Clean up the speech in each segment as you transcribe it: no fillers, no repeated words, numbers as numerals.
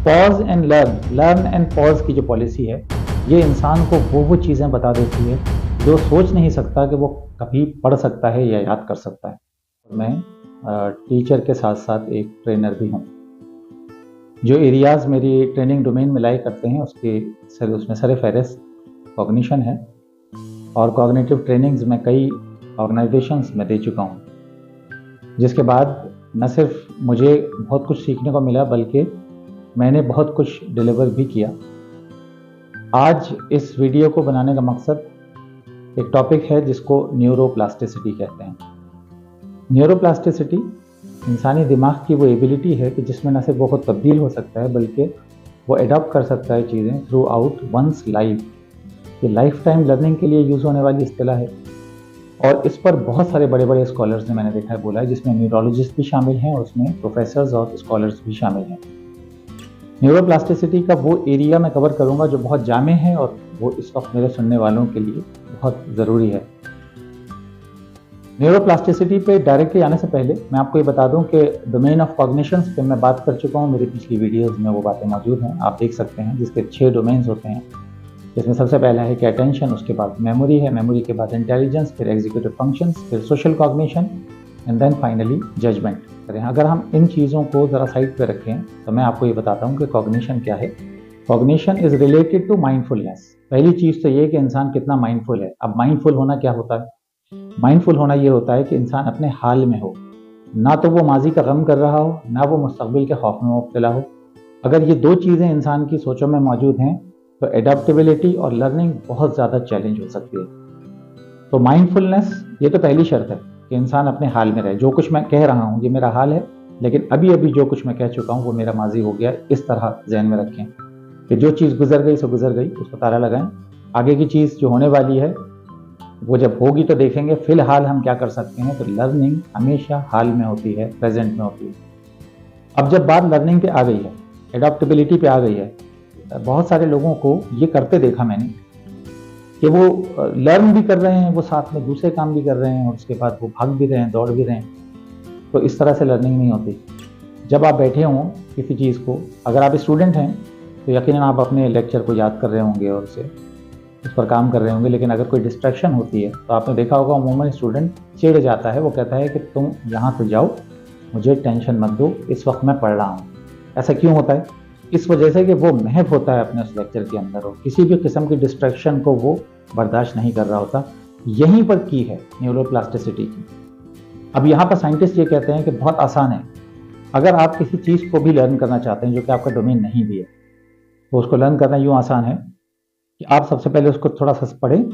Pause and learn and pause की जो policy है, ये इंसान को वो चीज़ें बता देती है जो सोच नहीं सकता कि वो कभी पढ़ सकता है या याद कर सकता है। मैं टीचर के साथ साथ एक ट्रेनर भी हूँ। जो एरियाज़ मेरी ट्रेनिंग डोमेन में लाई करते हैं उसमें सर फहरिस्त कॉग्निशन है, और कॉग्निटिव ट्रेनिंग्स में कई ऑर्गेनाइजेशंस में दे चुका हूँ, जिसके बाद न सिर्फ मुझे बहुत कुछ सीखने को मिला बल्कि मैंने बहुत कुछ डिलीवर भी किया। आज इस वीडियो को बनाने का मकसद एक टॉपिक है जिसको न्यूरोप्लास्टिसिटी कहते हैं। न्यूरोप्लास्टिसिटी इंसानी दिमाग की वो एबिलिटी है कि जिसमें न सिर्फ वो खुद तब्दील हो सकता है बल्कि वो एडॉप्ट कर सकता है चीज़ें थ्रू आउट वंस लाइफ। ये लाइफ टाइम लर्निंग के लिए यूज़ होने वाली इस्तिलाह है, और इस पर बहुत सारे बड़े बड़े स्कॉलर्स ने मैंने देखा है बोला है, जिसमें न्यूरोलॉजिस्ट भी शामिल हैं और उसमें प्रोफेसर्स और स्कॉलर्स भी शामिल हैं। न्यूरोप्लास्टिसिटी का वो एरिया मैं कवर करूंगा जो बहुत जामे है और वो इस वक्त मेरे सुनने वालों के लिए बहुत ज़रूरी है। न्यूरोप्लास्टिसिटी पे डायरेक्टली आने से पहले मैं आपको ये बता दूं कि डोमेन ऑफ कॉग्निशंस पे मैं बात कर चुका हूँ। मेरी पिछली वीडियोस में वो बातें मौजूद हैं, आप देख सकते हैं, जिसके 6 डोमेन्स होते हैं। जिसमें सबसे पहला है कि अटेंशन, उसके बाद मेमोरी है, मेमोरी के बाद इंटेलिजेंस, फिर एग्जीक्यूटिव फंक्शंस, फिर social cognition and then finally judgement. अगर हम इन चीज़ों को ज़रा साइड पे रखें तो मैं आपको ये बताता हूँ कि कॉग्निशन क्या है। Cognition is related to mindfulness. पहली चीज़ तो ये कि इंसान कितना माइंडफुल है। अब माइंडफुल होना क्या होता है? माइंडफुल होना ये होता है कि इंसान अपने हाल में हो, ना तो वो माजी का गम कर रहा हो, ना वो मुस्तकबिल के खौफ में मुब्तला हो। अगर ये दो चीज़ें इंसान की सोचों में मौजूद हैं तो एडेप्टेबिलिटी और लर्निंग बहुत ज़्यादा चैलेंज हो सकती है। तो माइंडफुलनेस ये तो पहली शर्त है कि इंसान अपने हाल में रहे। जो कुछ मैं कह रहा हूँ ये मेरा हाल है, लेकिन अभी अभी जो कुछ मैं कह चुका हूँ वो मेरा माजी हो गया। इस तरह जहन में रखें कि जो चीज़ गुजर गई सो गुजर गई, उसको ताला लगाएं। आगे की चीज़ जो होने वाली है वो जब होगी तो देखेंगे। फिलहाल हम क्या कर सकते हैं? तो लर्निंग हमेशा हाल में होती है, प्रेजेंट में होती है। अब जब बात लर्निंग पे आ गई है, एडॉप्टेबिलिटी पे आ गई है, बहुत सारे लोगों को ये करते देखा मैंने कि वो लर्न भी कर रहे हैं, वो साथ में दूसरे काम भी कर रहे हैं और उसके बाद वो भाग भी रहे हैं, दौड़ भी रहे हैं। तो इस तरह से लर्निंग नहीं होती। जब आप बैठे हों किसी चीज़ को, अगर आप स्टूडेंट हैं तो यकीनन आप अपने लेक्चर को याद कर रहे होंगे और उस पर काम कर रहे होंगे, लेकिन अगर कोई डिस्ट्रैक्शन होती है तो आपने देखा होगा अमूमन स्टूडेंट चिढ़ जाता है। वो कहता है कि तुम यहाँ से जाओ, मुझे टेंशन मत दो, इस वक्त मैं पढ़ रहा हूँ। ऐसा क्यों होता है? इस वजह से कि वो महव होता है अपने उस लेक्चर के अंदर और किसी भी किस्म की डिस्ट्रैक्शन को वो बर्दाश्त नहीं कर रहा होता। यहीं पर की है न्यूरोप्लास्टिसिटी की। अब यहाँ पर साइंटिस्ट ये कहते हैं कि बहुत आसान है। अगर आप किसी चीज़ को भी लर्न करना चाहते हैं जो कि आपका डोमेन नहीं भी है, तो उसको लर्न करना यूँ आसान है कि आप सबसे पहले उसको थोड़ा सा पढ़ें,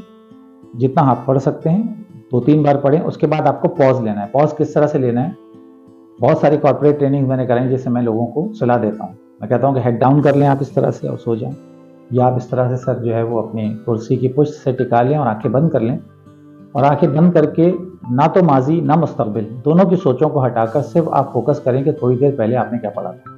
जितना आप पढ़ सकते हैं 2-3 बार पढ़ें। उसके बाद आपको पॉज लेना है। पॉज किस तरह से लेना है? बहुत सारी कॉर्पोरेट ट्रेनिंग मैंने कराई जिससे मैं लोगों को सलाह देता हूँ। मैं कहता हूँ कि हेड डाउन कर लें आप इस तरह से और सो जाएं, या आप इस तरह से सर जो है वो अपनी कुर्सी की पुष्ट से टिका लें और आंखें बंद कर लें, और आंखें बंद करके ना तो माजी ना मुस्तकबिल दोनों की सोचों को हटाकर सिर्फ आप फोकस करें कि थोड़ी देर पहले आपने क्या पढ़ा था।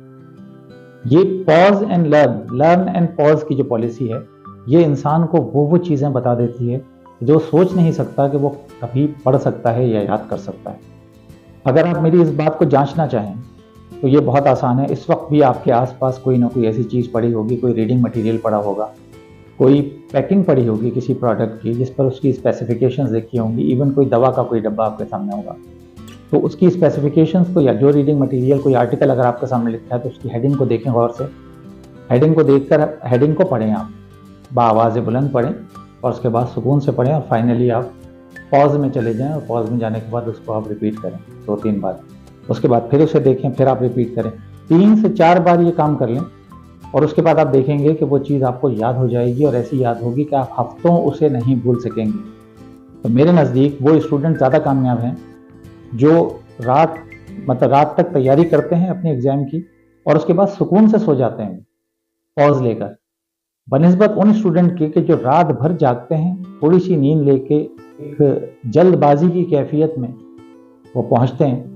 ये pause and learn and pause की जो पॉलिसी है, ये इंसान को वो चीज़ें बता देती है जो सोच नहीं सकता कि वो कभी पढ़ सकता है या याद कर सकता है। अगर आप मेरी इस बात को जांचना चाहें तो ये बहुत आसान है। इस वक्त भी आपके आसपास कोई ना कोई ऐसी चीज़ पड़ी होगी, कोई रीडिंग मटेरियल पड़ा होगा, कोई पैकिंग पड़ी होगी किसी प्रोडक्ट की जिस पर उसकी स्पेसिफिकेशंस लिखी होंगी। इवन कोई दवा का कोई डब्बा आपके सामने होगा तो उसकी स्पेसिफिकेशंस को, या जो रीडिंग मटेरियल, कोई आर्टिकल अगर आपके सामने लिखा है तो उसकी हेडिंग को देखें गौर से। हेडिंग को देखकर हेडिंग को पढ़ें, आप बाआवाज़ बुलंद पढ़ें और उसके बाद सुकून से पढ़ें, और फाइनली आप पॉज में चले जाएं और पॉज में जाने के बाद उसको आप रिपीट करें 2-3 बार। उसके बाद फिर उसे देखें, फिर आप रिपीट करें। 3 से 4 बार ये काम कर लें और उसके बाद आप देखेंगे कि वो चीज़ आपको याद हो जाएगी, और ऐसी याद होगी कि आप हफ्तों उसे नहीं भूल सकेंगे। तो मेरे नज़दीक वो स्टूडेंट ज़्यादा कामयाब हैं जो रात तक तैयारी करते हैं अपने एग्ज़ाम की और उसके बाद सुकून से सो जाते हैं पॉज लेकर, बनिस्बत उन स्टूडेंट के कि जो रात भर जागते हैं, थोड़ी सी नींद लेके एक जल्दबाजी की कैफियत में वो पहुंचते हैं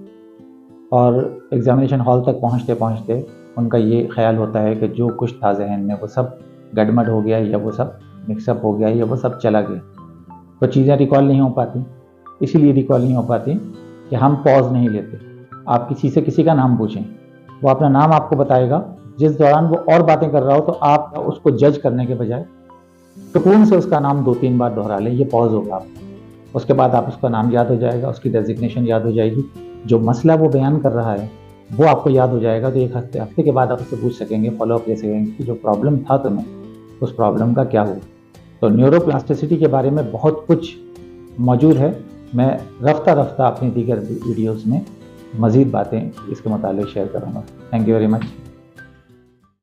और एग्जामिनेशन हॉल तक पहुंचते पहुंचते उनका ये ख्याल होता है कि जो कुछ था जहन में वो सब गड़बड़ हो गया, या वो सब मिक्सअप हो गया, या वो सब चला गया। तो चीज़ें रिकॉल नहीं हो पाती। इसीलिए रिकॉल नहीं हो पाती कि हम पॉज नहीं लेते। आप किसी से किसी का नाम पूछें, वो अपना नाम आपको बताएगा, जिस दौरान वो और बातें कर रहा हो तो आप उसको जज करने के बजाय सुकून से उसका नाम 2-3 बार दोहरा लें, ये पॉज होगा आपका। उसके बाद आप उसका नाम याद हो जाएगा, उसकी डेजिग्नेशन याद हो जाएगी, जो मसला वो बयान कर रहा है वो आपको याद हो जाएगा। तो एक हफ्ते के बाद आप उससे पूछ सकेंगे, फॉलोअप ले सकेंगे कि जो प्रॉब्लम था तुम्हें, उस प्रॉब्लम का क्या हुआ। तो न्यूरोप्लास्टिसिटी के बारे में बहुत कुछ मौजूद है। मैं रफ्ता रफ्ता अपनी दीगर वीडियोज़ में मज़ीद बातें इसके मुतालिक शेयर करूँगा। Thank you very much.